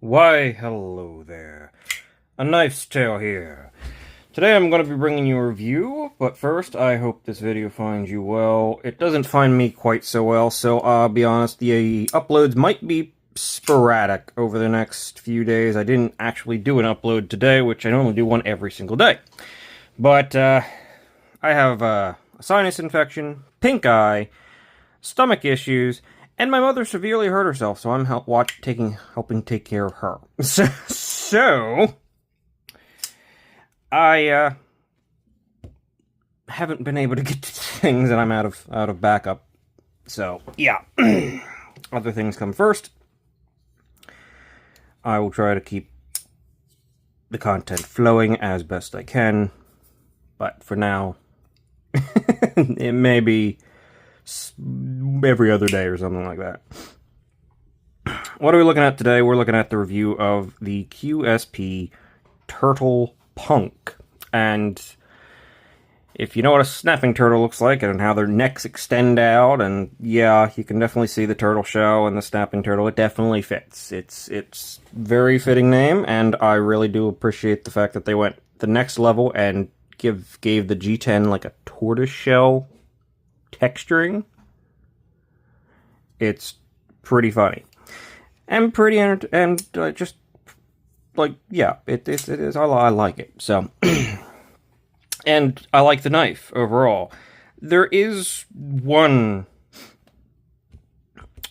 Why, hello there. A Knife's Tale here. Today I'm going to be bringing you a review, but first I hope this video finds you well. It doesn't find me quite so well, so I'll be honest, the uploads might be sporadic over the next few days. I didn't actually do an upload today, which I normally do one every single day. But I have a sinus infection, pink eye, stomach issues, and my mother severely hurt herself, so I'm helping take care of her. So I haven't been able to get to things, and I'm out of backup. So yeah, other things come first. I will try to keep the content flowing as best I can, but for now, it may be every other day or something like that. What are we looking at today? We're looking at the review of the QSP Turtle Punk. And if you know what a snapping turtle looks like and how their necks extend out, and yeah, you can definitely see the turtle shell and the snapping turtle. It definitely fits. It's very fitting name, and I really do appreciate the fact that they went the next level and gave the G10 like a tortoise shell texturing. It's pretty funny and pretty and just like, yeah, it is. I like it. So and I like the knife overall. There is one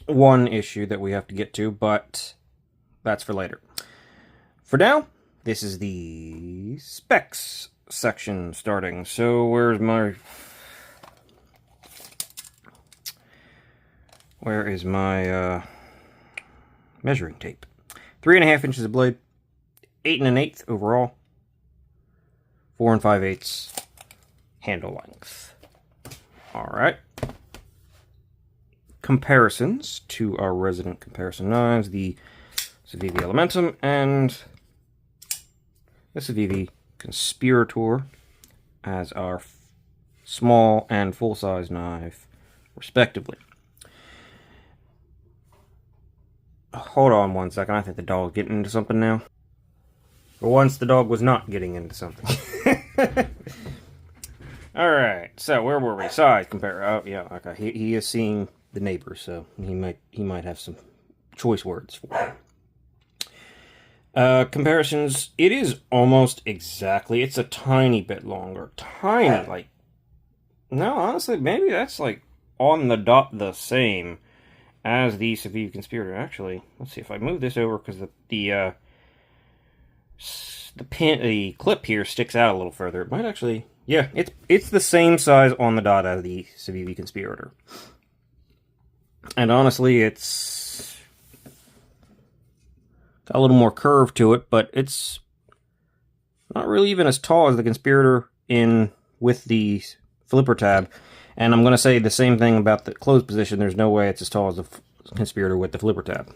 issue that we have to get to, but that's for later. For now, this is the specs section starting. So where is my measuring tape? 3.5 inches of blade, 8 1/8 overall, 4 5/8 handle length. Alright. Comparisons to our resident comparison knives, the Civivi Elementum and the Civivi Conspirator as our small and full-size knife, respectively. Hold on one second, I think the dog's getting into something now. For once, the dog was not getting into something. Alright, so where were we? Size compare. Oh, yeah, okay. He is seeing the neighbor, so he might have some choice words for it. Comparisons, it is almost exactly, it's a tiny bit longer. Tiny, like, no, honestly, maybe that's like on the dot the same as the Civivi Conspirator. Actually, let's see if I move this over, because the clip here sticks out a little further. It might actually, yeah, it's the same size on the dot as the Civivi Conspirator. And honestly, it's got a little more curve to it, but it's not really even as tall as the Conspirator with the flipper tab. And I'm going to say the same thing about the closed position. There's no way it's as tall as the Conspirator with the flipper tab,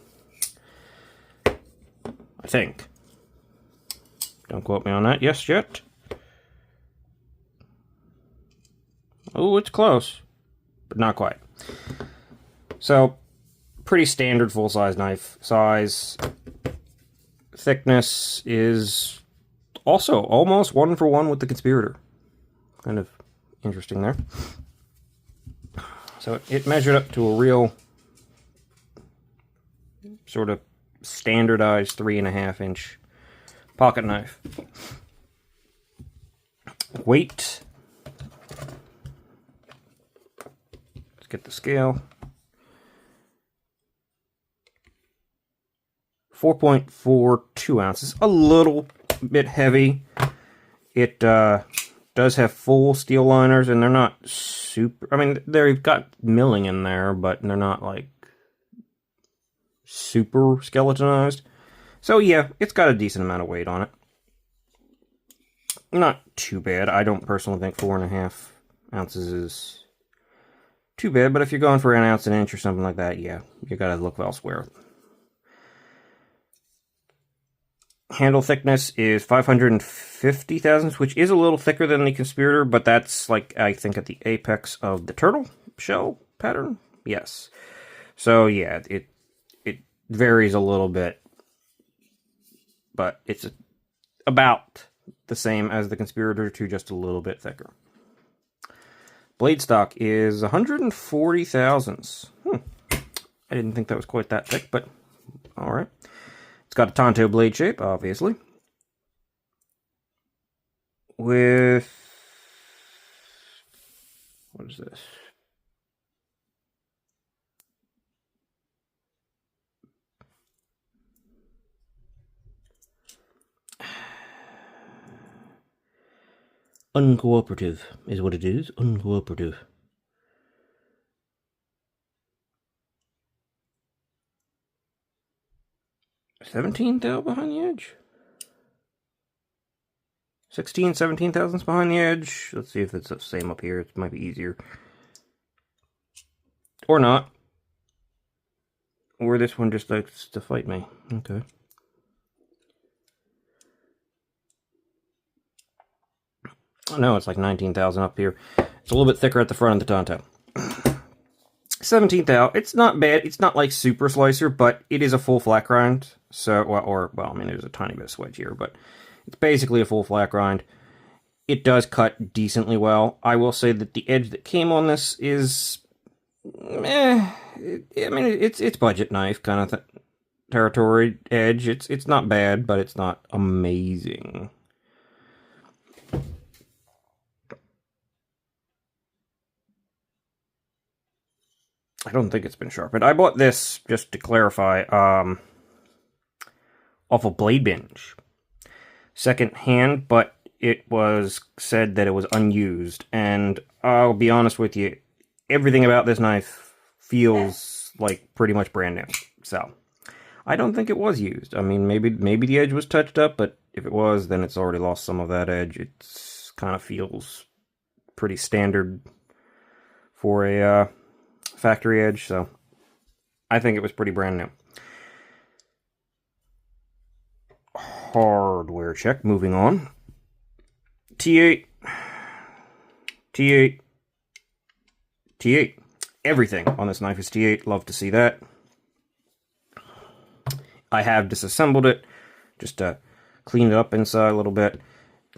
I think. Don't quote me on that just yet. Oh, it's close, but not quite. So, pretty standard full-size knife size. Thickness is also almost 1-for-1 with the Conspirator. Kind of interesting there. So it measured up to a real sort of standardized 3.5 inch pocket knife. Weight. Let's get the scale. 4.42 ounces. A little bit heavy. It does have full steel liners, and they're not super, I mean, they've got milling in there, but they're not like super skeletonized. So yeah, it's got a decent amount of weight on it. Not too bad. I don't personally think 4.5 ounces is too bad, but if you're going for 1 ounce an inch or something like that, yeah, you gotta look elsewhere. Handle thickness is 550 thousandths, which is a little thicker than the Conspirator, but that's like, I think, at the apex of the turtle shell pattern. Yes. So yeah, it varies a little bit but it's about the same as the Conspirator 2, just a little bit thicker. Blade stock is 140 thousandths. I didn't think that was quite that thick, but alright. It's got a Tanto blade shape, obviously. With... what is this? Uncooperative is what it is. Uncooperative. 17 thou behind the edge? 16, 17 thousandths behind the edge. Let's see if it's the same up here. It might be easier. Or not. Or this one just likes to fight me. Okay. Oh no, it's like 19,000 up here. It's a little bit thicker at the front of the Tanto. 17 thou. It's not bad. It's not like super slicer, but it is a full flat grind. So, well, I mean, there's a tiny bit of swedge here, but it's basically a full flat grind. It does cut decently well. I will say that the edge that came on this is, I mean, it's budget knife kind of territory edge. It's not bad, but it's not amazing. I don't think it's been sharpened. I bought this, just to clarify, off of Blade Binge. Second hand, but it was said that it was unused. And I'll be honest with you, everything about this knife feels like pretty much brand new. So, I don't think it was used. I mean, maybe the edge was touched up, but if it was, then it's already lost some of that edge. It kind of feels pretty standard for a factory edge, so I think it was pretty brand new. Hardware check, moving on. T8, T8, T8. Everything on this knife is T8. Love to see that. I have disassembled it, just to clean it up inside a little bit,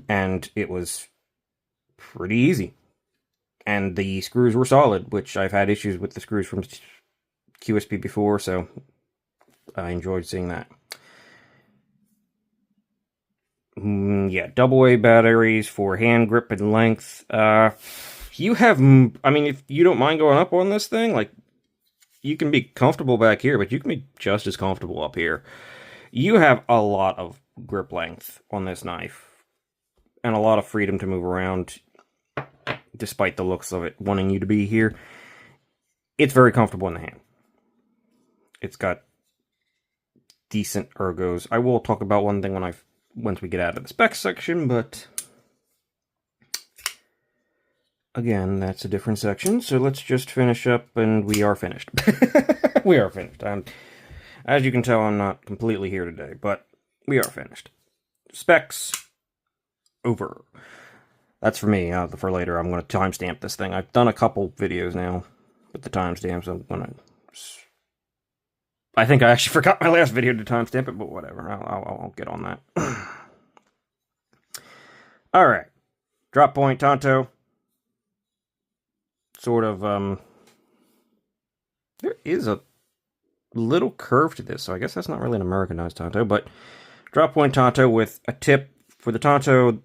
and it was pretty easy. And the screws were solid, which I've had issues with the screws from QSP before, so I enjoyed seeing that. Yeah, AA batteries for hand grip and length. You have, I mean, if you don't mind going up on this thing, like, you can be comfortable back here, but you can be just as comfortable up here. You have a lot of grip length on this knife, and a lot of freedom to move around. Despite the looks of it wanting you to be here, it's very comfortable in the hand. It's got decent ergos. I will talk about one thing once we get out of the specs section, but again, that's a different section. So let's just finish up, and we are finished. We are finished. As you can tell, I'm not completely here today, but we are finished. Specs over. That's for me. For later, I'm going to timestamp this thing. I've done a couple videos now with the timestamps. I think I actually forgot my last video to timestamp it, but whatever. I'll get on that. All right. Drop point Tanto. Sort of, there is a little curve to this, so I guess that's not really an Americanized Tanto, but drop point Tanto with a tip for the Tanto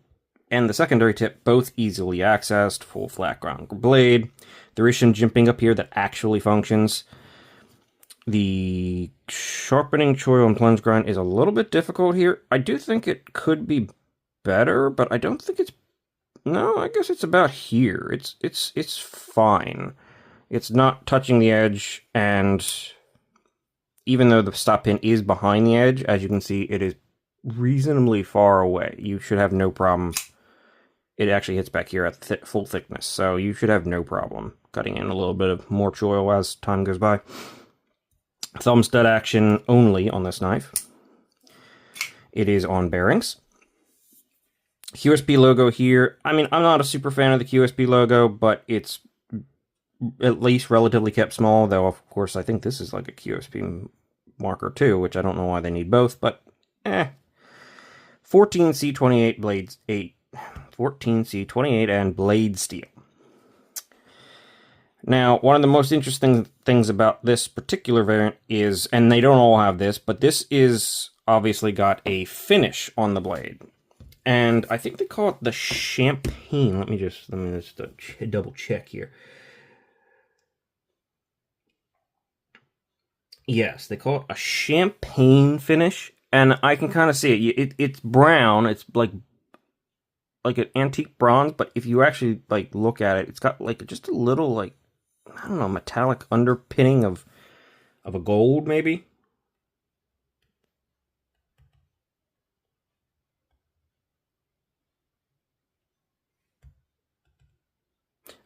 and the secondary tip, both easily accessed, full flat ground blade. There is some jimping up here that actually functions. The sharpening choil and plunge grind is a little bit difficult here. I do think it could be better, but I don't think it's... No, I guess it's about here. It's fine. It's not touching the edge, and even though the stop pin is behind the edge, as you can see, it is reasonably far away. You should have no problem. It actually hits back here at full thickness, so you should have no problem cutting in a little bit of more choil as time goes by. Thumb stud action only on this knife. It is on bearings. QSP logo here. I mean, I'm not a super fan of the QSP logo, but it's at least relatively kept small, though, of course, I think this is like a QSP marker too, which I don't know why they need both, but 14C28 blades, 14C28 and blade steel. Now, one of the most interesting things about this particular variant is, and they don't all have this, but this is obviously got a finish on the blade. And I think they call it the champagne. Let me just double check here. Yes, they call it a champagne finish, and I can kind of see it. It's brown. It's like an antique bronze, but if you actually like look at it, it's got like just a little like, I don't know, metallic underpinning of a gold maybe.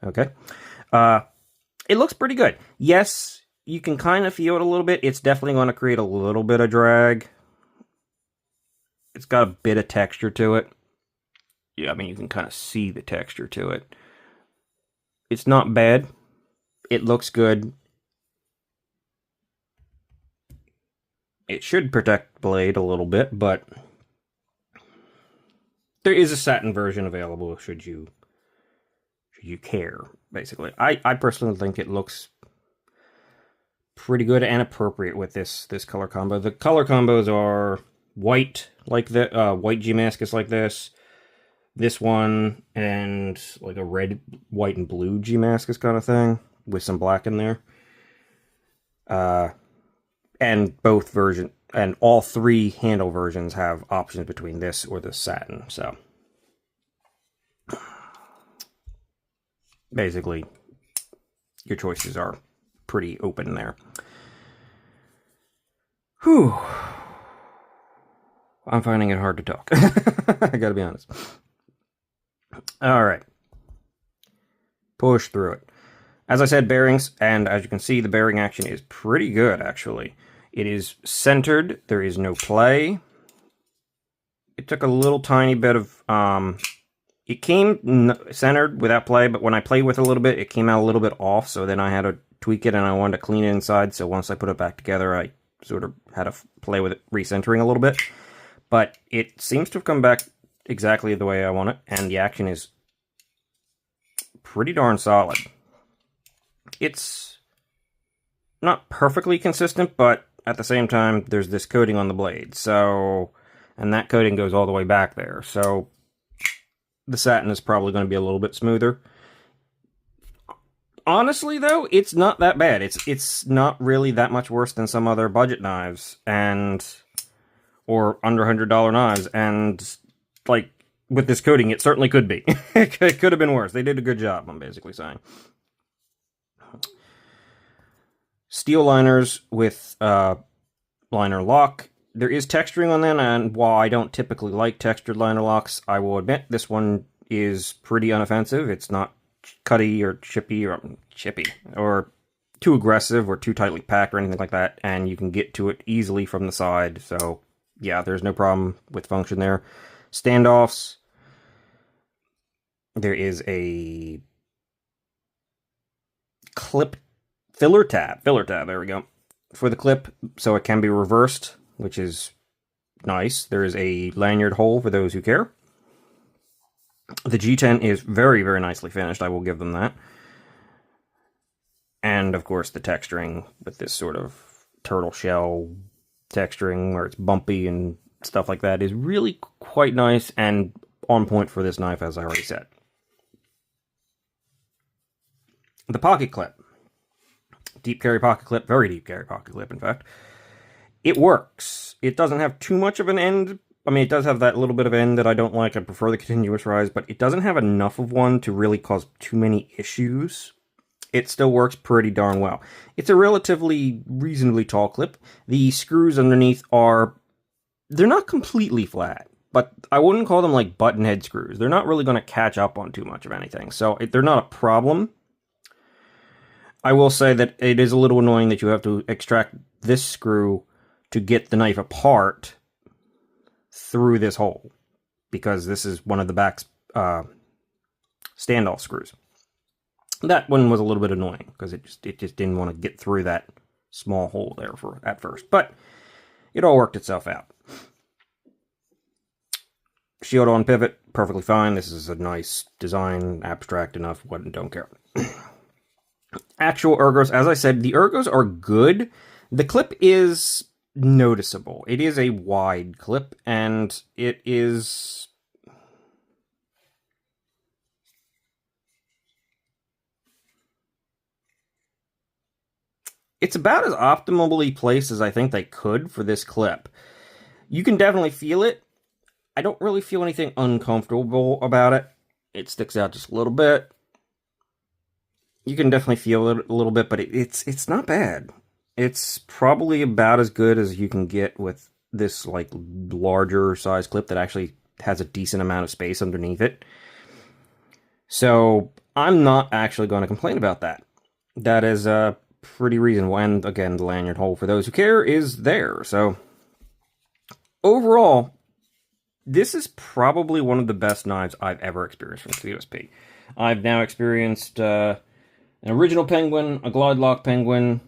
Okay. It looks pretty good. Yes, you can kind of feel it a little bit. It's definitely going to create a little bit of drag. It's got a bit of texture to it. Yeah, I mean, you can kind of see the texture to it. It's not bad. It looks good. It should protect the blade a little bit, but there is a satin version available should you care, basically. I personally think it looks pretty good and appropriate with this color combo. The color combos are white, like the white G-Maskus like this one, and like a red, white, and blue G-Maskus kind of thing with some black in there. And both versions, and all three handle versions have options between this or the satin. So basically, your choices are pretty open there. Whew. I'm finding it hard to talk. I gotta be honest. Alright. Push through it. As I said, bearings, and as you can see, the bearing action is pretty good, actually. It is centered. There is no play. It took a little tiny bit of... it came centered without play, but when I played with it a little bit, it came out a little bit off, so then I had to tweak it, and I wanted to clean it inside, so once I put it back together, I sort of had to play with it, recentering a little bit. But it seems to have come back exactly the way I want it, and the action is pretty darn solid. It's not perfectly consistent, but at the same time, there's this coating on the blade, so... and that coating goes all the way back there, so the satin is probably going to be a little bit smoother. Honestly, though, it's not that bad. It's not really that much worse than some other budget knives, or under $100 knives, and, like, with this coating, it certainly could be. It could have been worse. They did a good job, I'm basically saying. Steel liners with liner lock. There is texturing on them, and while I don't typically like textured liner locks, I will admit this one is pretty unoffensive. It's not cutty or chippy or too aggressive or too tightly packed or anything like that, and you can get to it easily from the side. So yeah, there's no problem with function there. Standoffs. There is a clip filler tab, there we go, for the clip, so it can be reversed, which is nice. There is a lanyard hole for those who care. The G10 is very, very nicely finished, I will give them that. And, of course, the texturing with this sort of turtle shell texturing where it's bumpy and stuff like that is really quite nice and on point for this knife, as I already said. The pocket clip. Deep carry pocket clip, very deep carry pocket clip, in fact. It works. It doesn't have too much of an end. I mean, it does have that little bit of end that I don't like. I prefer the continuous rise, but it doesn't have enough of one to really cause too many issues. It still works pretty darn well. It's a relatively reasonably tall clip. The screws underneath they're not completely flat, but I wouldn't call them like button head screws. They're not really going to catch up on too much of anything, so they're not a problem. I will say that it is a little annoying that you have to extract this screw to get the knife apart through this hole, because this is one of the back's standoff screws. That one was a little bit annoying because it just didn't want to get through that small hole there at first, but it all worked itself out. shield on pivot, perfectly fine. This is a nice design, abstract enough, don't care. Actual ergos, as I said, the ergos are good. The clip is noticeable. It is a wide clip, and it is... it's about as optimally placed as I think they could for this clip. You can definitely feel it. I don't really feel anything uncomfortable about it. It sticks out just a little bit. You can definitely feel it a little bit, but it's not bad. It's probably about as good as you can get with this like larger size clip that actually has a decent amount of space underneath it. So I'm not actually going to complain about that. That is pretty reasonable. And again, the lanyard hole, for those who care, is there. So overall, this is probably one of the best knives I've ever experienced from QSP. I've now experienced an original Penguin, a Glide Lock Penguin,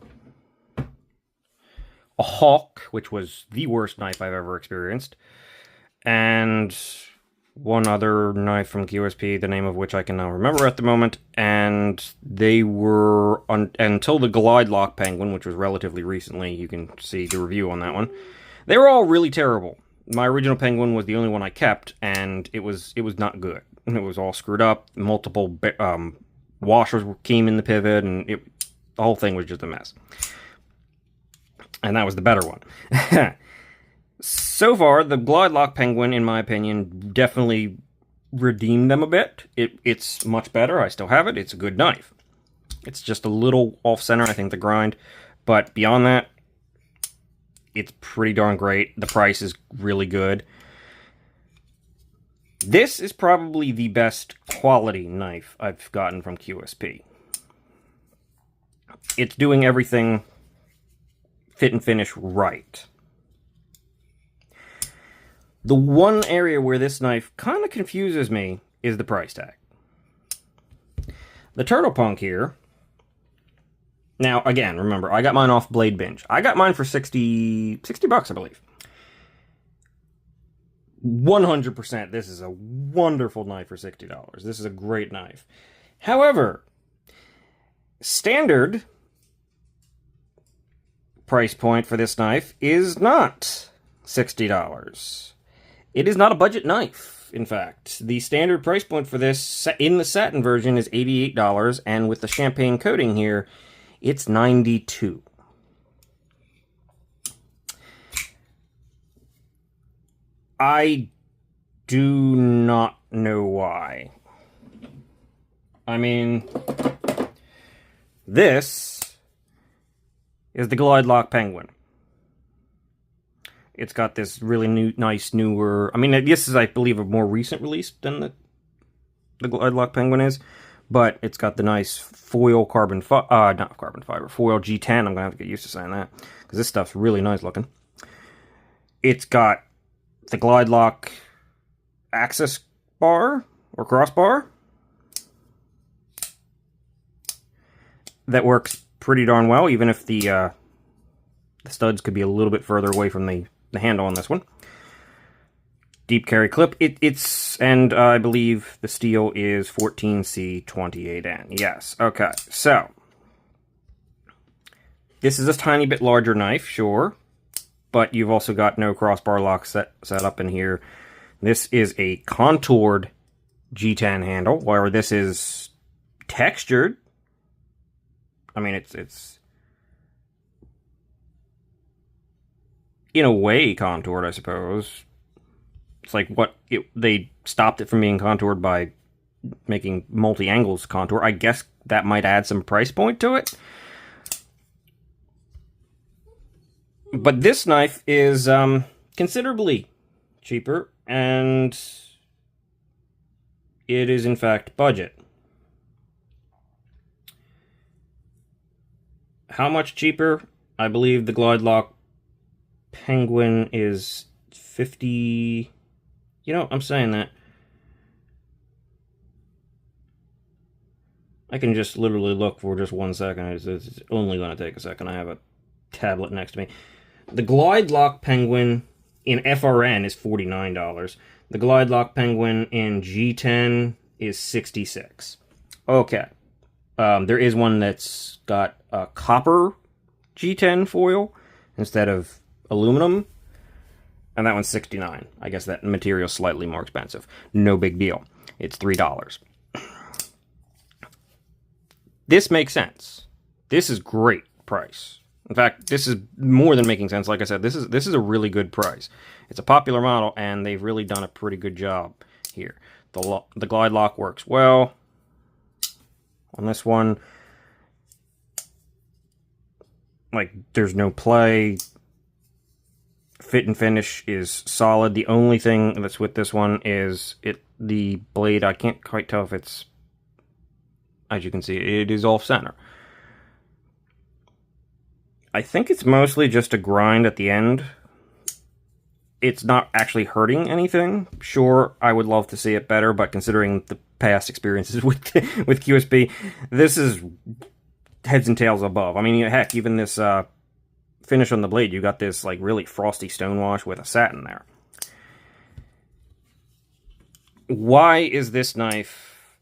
a Hawk, which was the worst knife I've ever experienced, and one other knife from QSP, the name of which I can now remember at the moment, and they were, until the Glide Lock Penguin, which was relatively recently, you can see the review on that one, they were all really terrible. My original Penguin was the only one I kept, and it was not good. It was all screwed up, multiple washers came in the pivot, and the whole thing was just a mess. And that was the better one. So far, the Glide Lock Penguin, in my opinion, definitely redeemed them a bit. It's much better. I still have it. It's a good knife. It's just a little off-center, I think, the grind. But beyond that, it's pretty darn great. The price is really good. This is probably the best quality knife I've gotten from QSP. It's doing everything fit and finish right. The one area where this knife kind of confuses me is the price tag. The Turtle Punk here... now, again, remember, I got mine off Blade Binge. I got mine for 60 bucks, I believe. 100%, this is a wonderful knife for $60. This is a great knife. However, standard price point for this knife is not $60. It is not a budget knife, in fact. The standard price point for this, in the satin version, is $88, and with the champagne coating here, it's $92. I do not know why. I mean, this is the Glide Lock Penguin. It's got this really nice newer... I mean, this is, I believe, a more recent release than the Glide Lock Penguin is. But it's got the nice foil foil G10. I'm going to have to get used to saying that, because this stuff's really nice looking. It's got the Glide Lock access bar, or crossbar, that works pretty darn well, even if the studs could be a little bit further away from the handle on this one. Deep carry clip. And I believe the steel is 14C28N. Yes, okay. So, this is a tiny bit larger knife, sure, but you've also got no crossbar lock set up in here. This is a contoured G10 handle, where this is textured. I mean, it's in a way contoured, I suppose. It's like they stopped it from being contoured by making multi-angles contour. I guess that might add some price point to it. But this knife is considerably cheaper, and it is in fact budget. How much cheaper? I believe the Glide Lock Penguin is 50... You know, I'm saying that. I can just literally look for just 1 second. It's only going to take a second. I have a tablet next to me. The Glide Lock Penguin in FRN is $49. The Glide Lock Penguin in G10 is $66. Okay. There is one that's got a copper G10 foil instead of aluminum, and that one's $69. I guess that material's slightly more expensive. No big deal. It's $3. This makes sense. This is great price. In fact, this is more than making sense. Like I said, this is a really good price. It's a popular model, and they've really done a pretty good job here. The Glide Lock works well on this one. Like, there's no play. Fit and finish is solid. The only thing that's with this one is the blade. I can't quite tell if it's, as you can see, it is off center. I think it's mostly just a grind at the end. It's not actually hurting anything. Sure, I would love to see it better, but considering the past experiences with QSP, this is heads and tails above. I mean, heck, even this finish on the blade, you got this like really frosty stonewash with a satin there. Why is this knife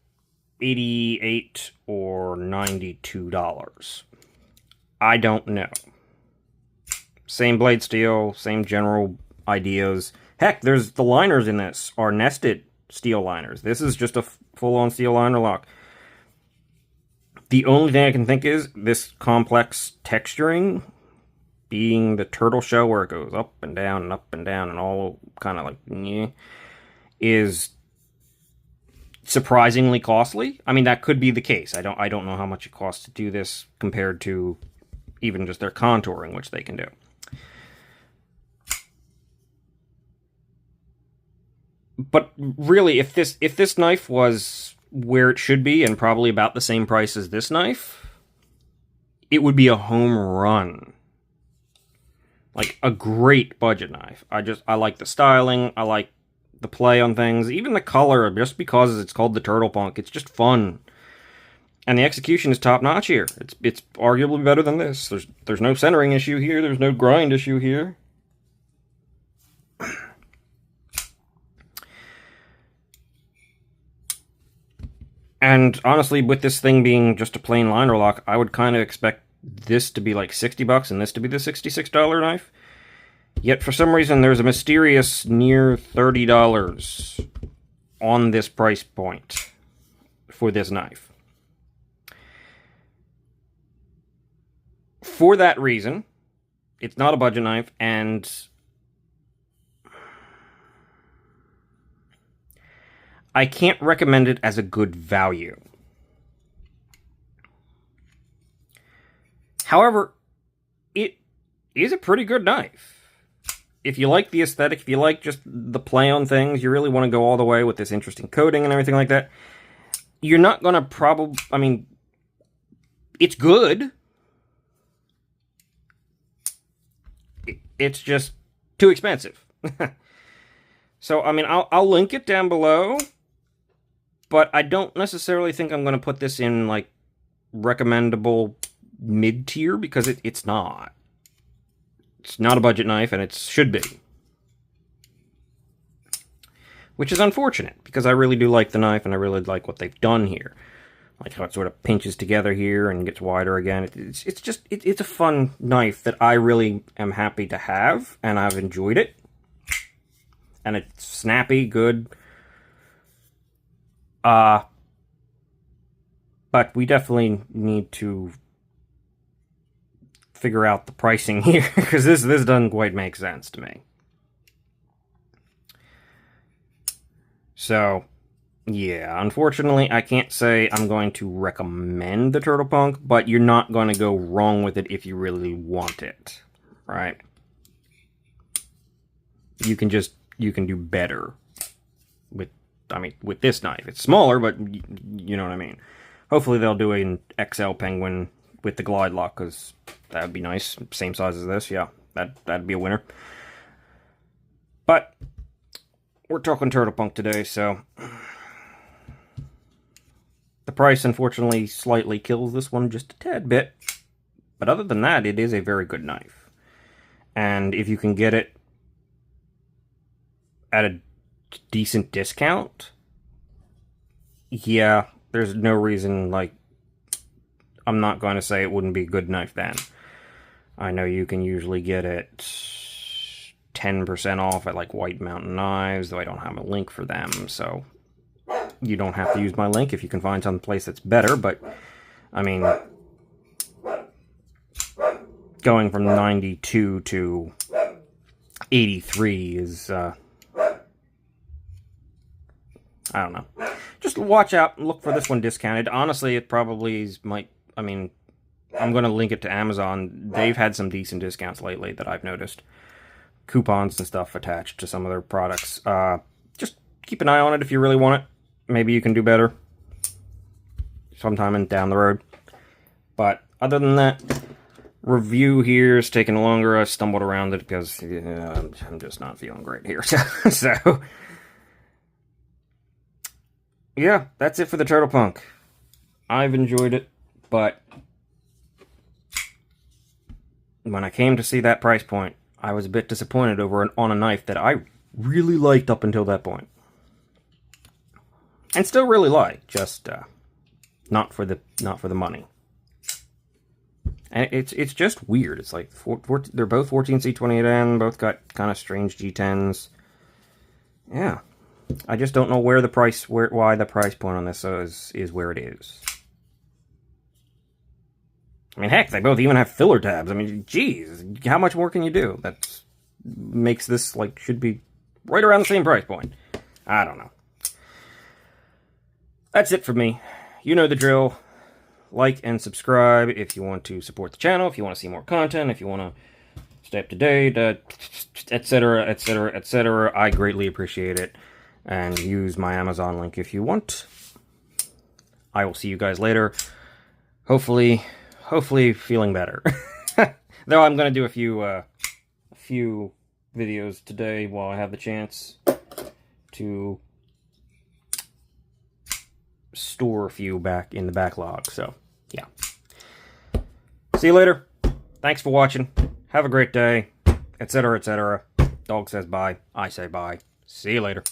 $88 or $92? I don't know. Same blade steel, same general ideas. Heck, there's the liners in this are nested steel liners. This is just a full-on steel liner lock. The only thing I can think is this complex texturing, being the turtle shell where it goes up and down and all kind of like, yeah, is surprisingly costly. I mean, that could be the case. I don't know how much it costs to do this compared to even just their contouring, which they can do. But really, if this knife was where it should be and probably about the same price as this knife, it would be a home run. Like a great budget knife. I like the styling, I like the play on things, even the color, just because it's called the Turtle Punk. It's just fun. And the execution is top notch here. It's arguably better than this. There's no centering issue here, there's no grind issue here. And honestly, with this thing being just a plain liner lock, I would kind of expect this to be like $60 and this to be the $66 knife. Yet for some reason, there's a mysterious near $30 on this price point for this knife. For that reason, it's not a budget knife, and I can't recommend it as a good value. However, it is a pretty good knife. If you like the aesthetic, if you like just the play on things, you really want to go all the way with this interesting coating and everything like that, you're not going to I mean, it's good. It's just too expensive. So, I mean, I'll link it down below, but I don't necessarily think I'm going to put this in, like, recommendable mid-tier, because it's not. It's not a budget knife, and it should be. Which is unfortunate, because I really do like the knife, and I really like what they've done here. Like how it sort of pinches together here and gets wider again. It's a fun knife that I really am happy to have, and I've enjoyed it. And it's snappy, good. But we definitely need to figure out the pricing here, because this doesn't quite make sense to me. So, yeah, unfortunately, I can't say I'm going to recommend the Turtle Punk, but you're not going to go wrong with it if you really want it, right? You can do better with this knife. It's smaller, but you know what I mean. Hopefully they'll do an XL Penguin with the Glide Lock, because that would be nice. Same size as this, yeah. That'd be a winner. But we're talking Turtle Punk today, so the price, unfortunately, slightly kills this one just a tad bit. But other than that, it is a very good knife. And if you can get it at a decent discount, yeah, there's no reason, like, I'm not going to say it wouldn't be a good knife then. I know you can usually get it 10% off at, like, White Mountain Knives, though I don't have a link for them, so you don't have to use my link if you can find some place that's better, but, I mean, going from 92 to 83 is, I don't know. Just watch out, look for this one discounted. Honestly, it probably might, I mean, I'm going to link it to Amazon. They've had some decent discounts lately that I've noticed. Coupons and stuff attached to some of their products. Just keep an eye on it if you really want it. Maybe you can do better sometime down the road. But other than that, review here is taking longer. I stumbled around it because I'm just not feeling great here. So, yeah, that's it for the Turtle Punk. I've enjoyed it, but when I came to see that price point, I was a bit disappointed on a knife that I really liked up until that point. And still really like, just not for the money. And it's just weird. It's like they're both 14C28N, both got kind of strange G10s. Yeah, I just don't know why the price point on this is where it is. I mean, heck, they both even have filler tabs. I mean, geez, how much more can you do? That makes this, like, should be right around the same price point. I don't know. That's it for me. You know the drill. Like and subscribe if you want to support the channel, if you want to see more content, if you want to stay up to date, etc., etc., etc. I greatly appreciate it. And use my Amazon link if you want. I will see you guys later. Hopefully feeling better. Though I'm going to do a few videos today while I have the chance to store a few back in the backlog. So, yeah. See you later. Thanks for watching. Have a great day, etc., etc. Dog says bye. I say bye. See you later.